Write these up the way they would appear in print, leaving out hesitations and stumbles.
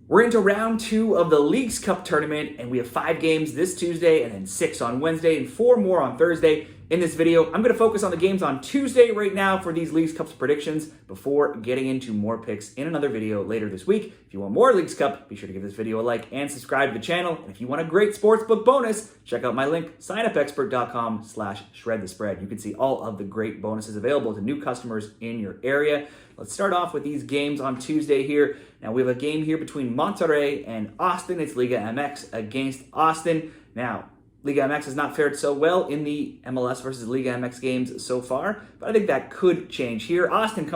We're into round 2 of the Leagues Cup tournament, and we have 5 games this Tuesday, and then 6 on Wednesday, and 4 more on Thursday. In this video, I'm going to focus on the games on Tuesday right now for these Leagues Cup predictions before getting into more picks in another video later this week. If you want more Leagues Cup, be sure to give this video a like and subscribe to the channel. And if you want a great sportsbook bonus, check out my link, signupexpert.com/shredthespread. You can see all of the great bonuses available to new customers in your area. Let's start off with these games on Tuesday here. Now, we have a game here between Monterrey and Austin. It's LigaMX against Austin. Now, LigaMX has not fared so well in the MLS versus LigaMX games so far, but I think that could change here. Austin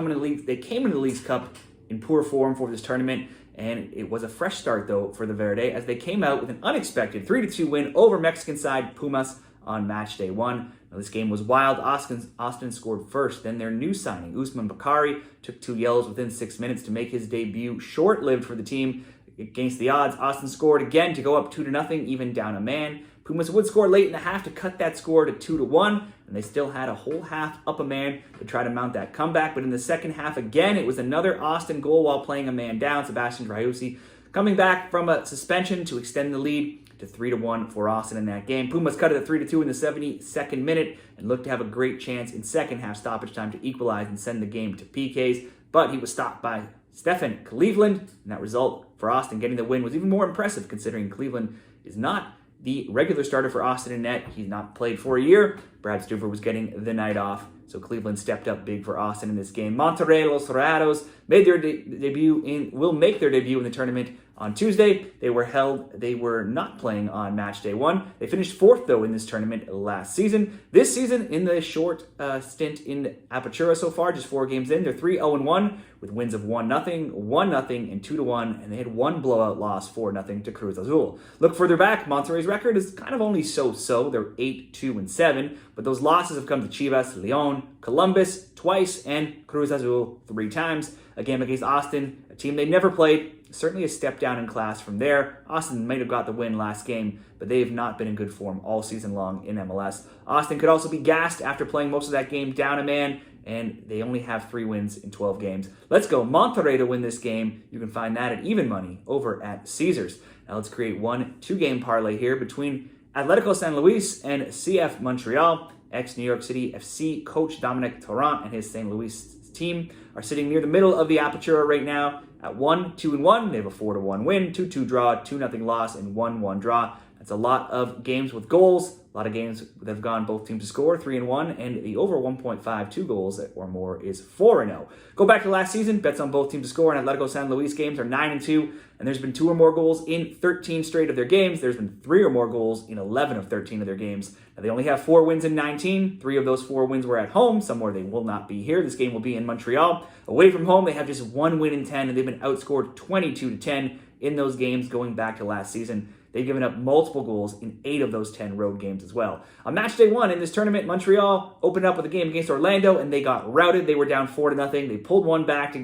they came into the Leagues Cup in poor form for this tournament, and it was a fresh start, though, for the Verde, as they came out with an unexpected 3-2 win over Mexican side Pumas on Matchday 1. Now, this game was wild. Austin scored first. Then their new signing, Usman Bakari, took 2 yellows within 6 minutes to make his debut short-lived for the team. Against the odds, Austin scored again to go up 2-0, even down a man. Pumas would score late in the half to cut that score to 2-1, and they still had a whole half up a man to try to mount that comeback. But in the second half, again, it was another Austin goal while playing a man down. Sebastian Driussi coming back from a suspension to extend the lead to 3-1 for Austin in that game. Pumas cut it at 3-2 in the 72nd minute and looked to have a great chance in second half stoppage time to equalize and send the game to PKs, but he was stopped by Stefan Cleveland, and that result for Austin getting the win was even more impressive considering Cleveland is not the regular starter for Austin in net. He's not played for a year. Brad Stuver was getting the night off, so Cleveland stepped up big for Austin in this game. Monterrey, Los Rayados will make their debut in the tournament on Tuesday. They were not playing on Matchday 1. They finished 4th, though, in this tournament last season. This season, in the short stint in Apertura so far, just 4 games in, they're 3-0-1 with wins of 1-0, 1-0, and 2-1, and they had 1 blowout loss, 4-0 to Cruz Azul. Look further back, Monterrey's record is kind of only so-so. They're 8-2-7, but those losses have come to Chivas, León, Columbus twice, and Cruz Azul 3 times. A game against Austin, a team they never played. Certainly a step down in class from there. Austin might have got the win last game, but they have not been in good form all season long in MLS. Austin could also be gassed after playing most of that game down a man, and they only have 3 wins in 12 games. Let's go Monterrey to win this game. You can find that at even money over at Caesars. Now let's create one 2-game parlay here between Atletico San Luis and CF Montreal. Ex-New York City FC coach Dominic Torrent and his St. Louis team are sitting near the middle of the Apertura right now at 1-2-1. They have a 4-1 win, 2-2 draw, 2-0 loss, and 1-1 draw. That's a lot of games with goals. A lot of games that have gone both teams to score, 3-1, and the over 1.52 goals or more is 4-0. Go back to last season, bets on both teams to score, and Atletico San Luis games are 9-2, and there's been 2 or more goals in 13 straight of their games. There's been 3 or more goals in 11 of 13 of their games. Now, they only have 4 wins in 19. 3 of those 4 wins were at home, somewhere they will not be here. This game will be in Montreal. Away from home, they have just 1 win in 10, and they've been outscored 22-10 in those games going back to last season. They've given up multiple goals in 8 of those 10 road games as well. On Matchday 1 in this tournament, Montreal opened up with a game against Orlando, and they got routed. They were down 4-0. They pulled one back to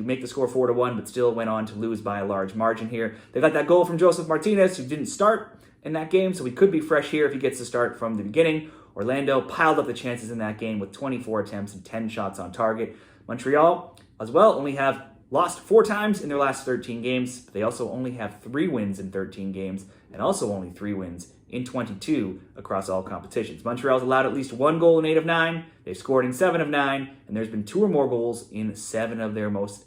make the score 4-1, but still went on to lose by a large margin here. They got that goal from Joseph Martinez, who didn't start in that game, so he could be fresh here if he gets to start from the beginning. Orlando piled up the chances in that game with 24 attempts and 10 shots on target. Montreal, as well, only have lost 4 times in their last 13 games, but they also only have 3 wins in 13 games and also only 3 wins in 22 across all competitions. Montreal's allowed at least 1 goal in 8 of 9. They've scored in 7 of 9, and there's been 2 or more goals in 7 of their most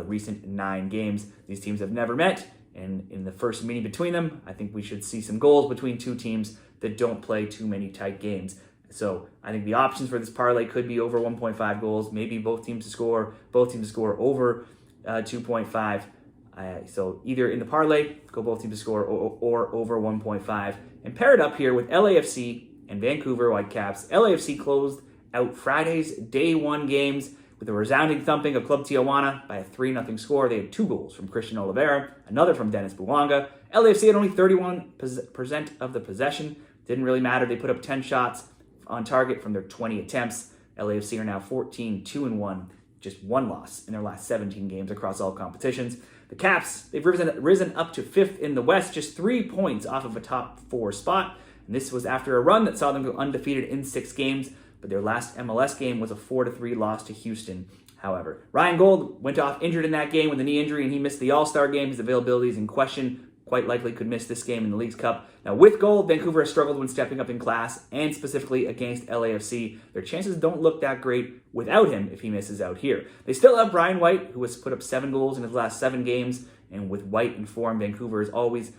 recent 9 games. These teams have never met, and in the first meeting between them, I think we should see some goals between 2 teams that don't play too many tight games. So I think the options for this parlay could be over 1.5 goals, maybe both teams to score over 2.5. So either in the parlay, go both teams to score or over 1.5. And pair it up here with LAFC and Vancouver Whitecaps. LAFC closed out Friday's day 1 games with a resounding thumping of Club Tijuana by a 3-0 score. They had 2 goals from Christian Oliveira, another from Dennis Bouanga. LAFC had only 31% of the possession. Didn't really matter. They put up 10 shots on target from their 20 attempts. LAFC are now 14-2-1. Just 1 loss in their last 17 games across all competitions. The Caps, they've risen up to 5th in the West, just 3 points off of a top 4 spot. And this was after a run that saw them go undefeated in 6 games. but their last MLS game was a 4-3 loss to Houston. However, Ryan Gold went off injured in that game with a knee injury, and he missed the All-Star game. His availability is in question. Quite likely could miss this game in the Leagues Cup. Now, with Gold, Vancouver has struggled when stepping up in class, and specifically against LAFC. Their chances don't look that great without him if he misses out here. They still have Brian White, who has put up 7 goals in his last 7 games, and with White in form, Vancouver is always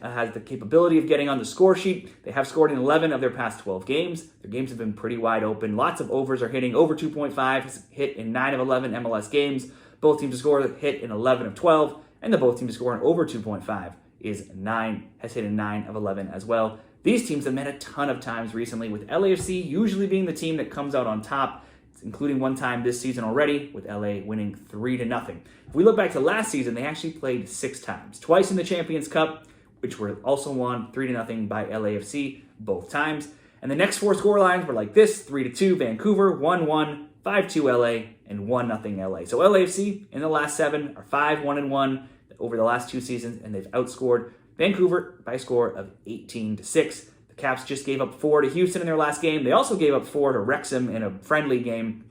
has the capability of getting on the score sheet. They have scored in 11 of their past 12 games. Their games have been pretty wide open. Lots of overs are hitting. Over 2.5 has hit in 9 of 11 MLS games. Both teams to score hit in 11 of 12, and the both teams to score in over 2.5 has hit in 9 of 11 as well. These teams have met a ton of times recently, with LAFC usually being the team that comes out on top, including one time this season already, with LA winning 3-0. If we look back to last season, they actually played 6 times. Twice in the Champions Cup, which were also won 3-0 by LAFC both times. And the next 4 scorelines were like this: 3-2 Vancouver, 1-1, 5-2 LA, and 1-0 LA. So LAFC in the last 7 are 5-1-1 over the last 2 seasons, and they've outscored Vancouver by a score of 18-6. The Caps just gave up 4 to Houston in their last game. They also gave up 4 to Wrexham in a friendly game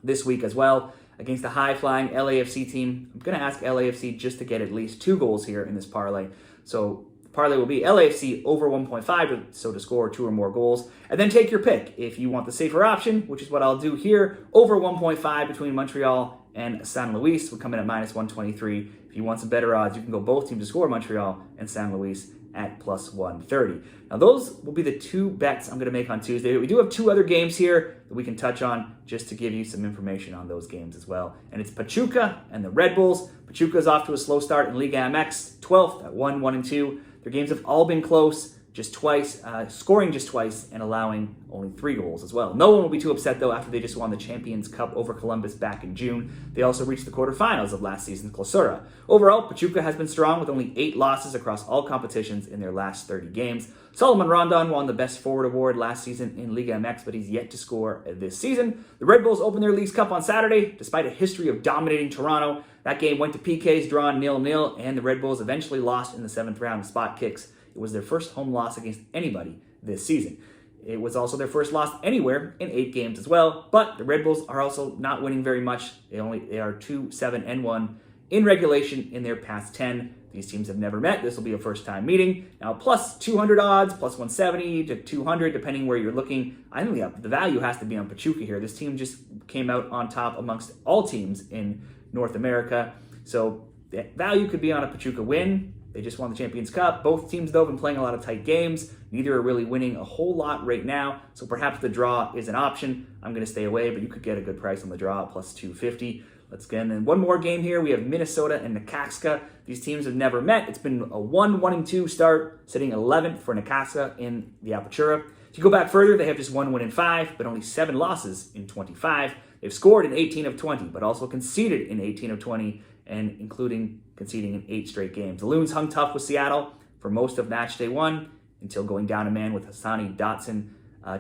this week as well against the high-flying LAFC team. I'm going to ask LAFC just to get at least 2 goals here in this parlay. So the parlay will be LAFC over 1.5, so to score 2 or more goals. And then take your pick. If you want the safer option, which is what I'll do here, over 1.5 between Montreal and San Luis would come in at minus 123. If you want some better odds, you can go both teams to score, Montreal and San Luis, at plus 130. Now those will be the 2 bets I'm going to make on Tuesday. We do have 2 other games here that we can touch on just to give you some information on those games as well. And it's Pachuca and the Red Bulls. Pachuca is off to a slow start in LigaMX, 12th at 1-1-2. Their games have all been close, just twice, scoring just twice and allowing only 3 goals as well. No one will be too upset, though, after they just won the Champions Cup over Columbus back in June. They also reached the quarterfinals of last season's Clausura. Overall, Pachuca has been strong with only 8 losses across all competitions in their last 30 games. Solomon Rondon won the Best Forward Award last season in Liga MX, but he's yet to score this season. The Red Bulls opened their Leagues Cup on Saturday. Despite a history of dominating Toronto, that game went to PKs, drawn 0-0, and the Red Bulls eventually lost in the 7th round spot kicks. It was their first home loss against anybody this season. It was also their first loss anywhere in 8 games as well, but the Red Bulls are also not winning very much. They are 2-7-1 in regulation in their past 10. These teams have never met. This will be a first-time meeting. Now, plus 200 odds, plus 170 to 200, depending where you're looking. I think the value has to be on Pachuca here. This team just came out on top amongst all teams in North America. So the value could be on a Pachuca win. They just won the Champions Cup. Both teams, though, have been playing a lot of tight games. Neither are really winning a whole lot right now, so perhaps the draw is an option. I'm going to stay away, but you could get a good price on the draw at plus 250. Let's get in. One more game here. We have Minnesota and Necaxa. These teams have never met. It's been a 1-1-2 start, sitting 11th for Necaxa in the Apertura. If you go back further, they have just 1 win in 5, but only 7 losses in 25. They've scored in 18 of 20, but also conceded in 18 of 20, and including conceding in 8 straight games. The Loons hung tough with Seattle for most of Matchday 1 until going down a man with Hassani Dotson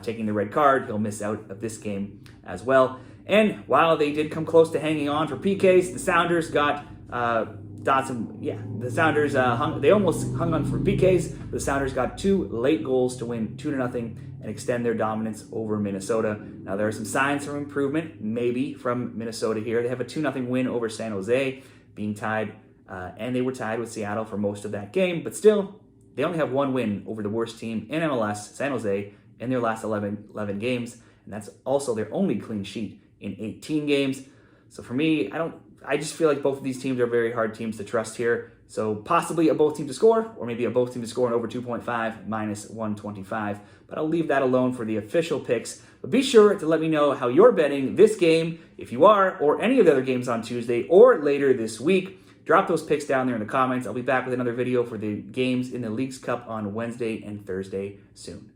taking the red card. He'll miss out of this game as well. And while they did come close to hanging on for PKs, the Sounders got Dotson. Yeah, the Sounders they almost hung on for PKs. The Sounders got 2 late goals to win 2-0 and extend their dominance over Minnesota. Now there are some signs of improvement, maybe from Minnesota here. They have a 2-0 win over San Jose, being tied, and they were tied with Seattle for most of that game. But still, they only have 1 win over the worst team in MLS, San Jose, in their last 11 games, and that's also their only clean sheet in 18 games. So for me, I just feel like both of these teams are very hard teams to trust here. So possibly a both team to score, or maybe a both team to score in over 2.5, minus 125. But I'll leave that alone for the official picks. But be sure to let me know how you're betting this game, if you are, or any of the other games on Tuesday or later this week. Drop those picks down there in the comments. I'll be back with another video for the games in the Leagues Cup on Wednesday and Thursday soon.